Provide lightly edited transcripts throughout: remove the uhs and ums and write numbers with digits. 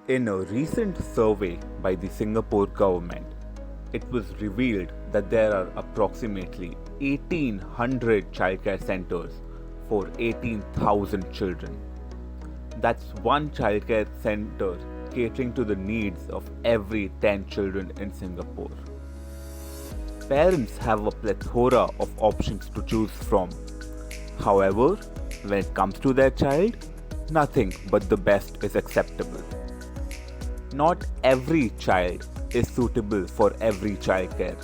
In a recent survey by the Singapore government, it was revealed that there are approximately 1800 childcare centers for 18,000 children. That's one childcare center catering to the needs of every 10 children in Singapore. Parents have a plethora of options to choose from. However, when it comes to their child, nothing but the best is acceptable. Not every child is suitable for every childcare.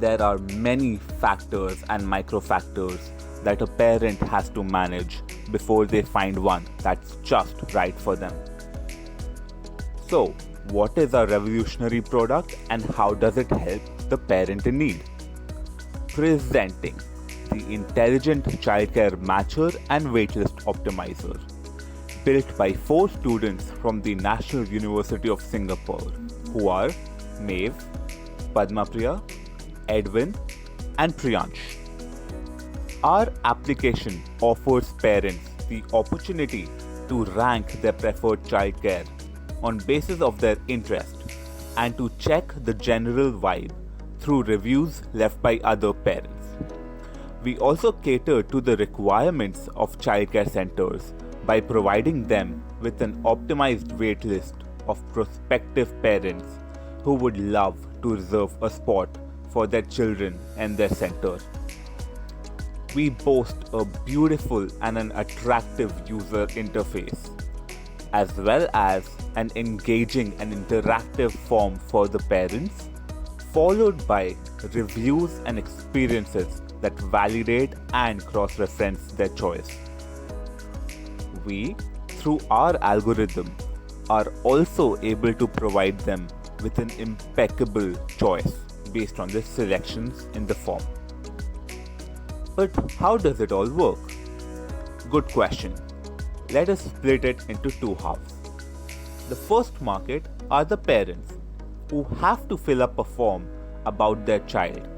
There are many factors and micro factors that a parent has to manage before they find one that's just right for them. So, what is our revolutionary product and how does it help the parent in need? Presenting the Intelligent Childcare Matcher and Waitlist Optimizer, built by 4 students from the National University of Singapore, who are Maeve, Padmapriya, Edwin, and Priyansh. Our application offers parents the opportunity to rank their preferred childcare on basis of their interest and to check the general vibe through reviews left by other parents. We also cater to the requirements of childcare centers by providing them with an optimized waitlist of prospective parents who would love to reserve a spot for their children and their center. We boast a beautiful and an attractive user interface, as well as an engaging and interactive form for the parents, followed by reviews and experiences that validate and cross-reference their choice. We, through our algorithm, are also able to provide them with an impeccable choice based on the selections in the form. But how does it all work? Good question. Let us split it into two halves. The first market are the parents who have to fill up a form about their child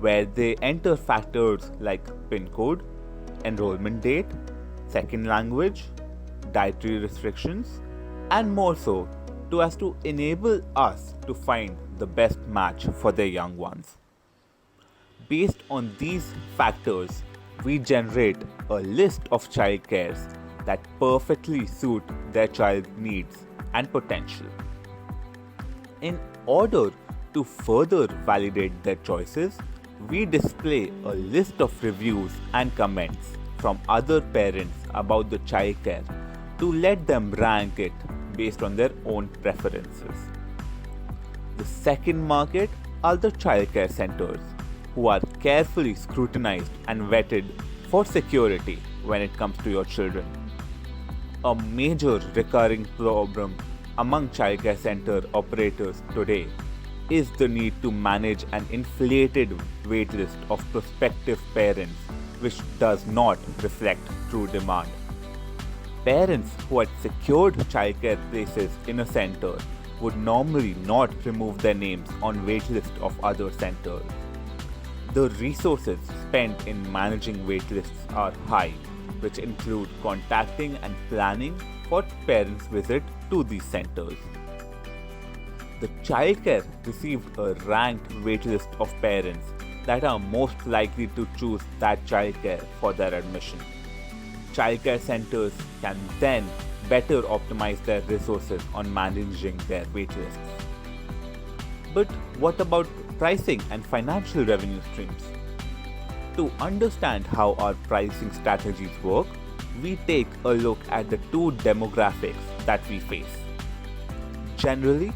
where they enter factors like PIN code, enrollment date, second language, dietary restrictions, and more so as to enable us to find the best match for their young ones. Based on these factors, we generate a list of childcares that perfectly suit their child's needs and potential. In order to further validate their choices, we display a list of reviews and comments from other parents about the childcare to let them rank it based on their own preferences. The second market are the childcare centers, who are carefully scrutinized and vetted for security when it comes to your children. A major recurring problem among childcare center operators today is the need to manage an inflated waitlist of prospective parents, which does not reflect true demand. Parents who had secured childcare places in a center would normally not remove their names on waitlist of other centers. The resources spent in managing waitlists are high, which include contacting and planning for parents' visit to these centers. The childcare received a ranked waitlist of parents that are most likely to choose that childcare for their admission. Childcare centers can then better optimize their resources on managing their waitlists. But what about pricing and financial revenue streams? To understand how our pricing strategies work, we take a look at the two demographics that we face. Generally,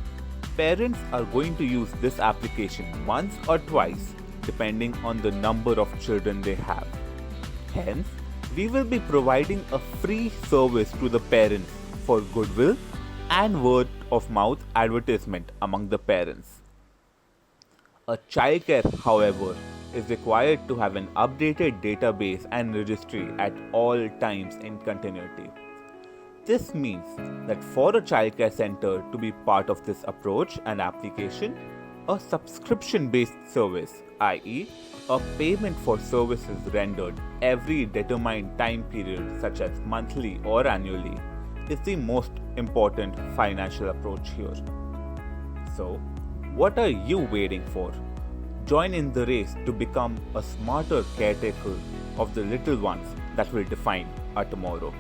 parents are going to use this application once or twice depending on the number of children they have. Hence, we will be providing a free service to the parents for goodwill and word of mouth advertisement among the parents. A childcare, however, is required to have an updated database and registry at all times in continuity. This means that for a childcare center to be part of this approach and application, a subscription-based service, i.e., a payment for services rendered every determined time period such as monthly or annually, is the most important financial approach here. So, what are you waiting for? Join in the race to become a smarter caretaker of the little ones that will define our tomorrow.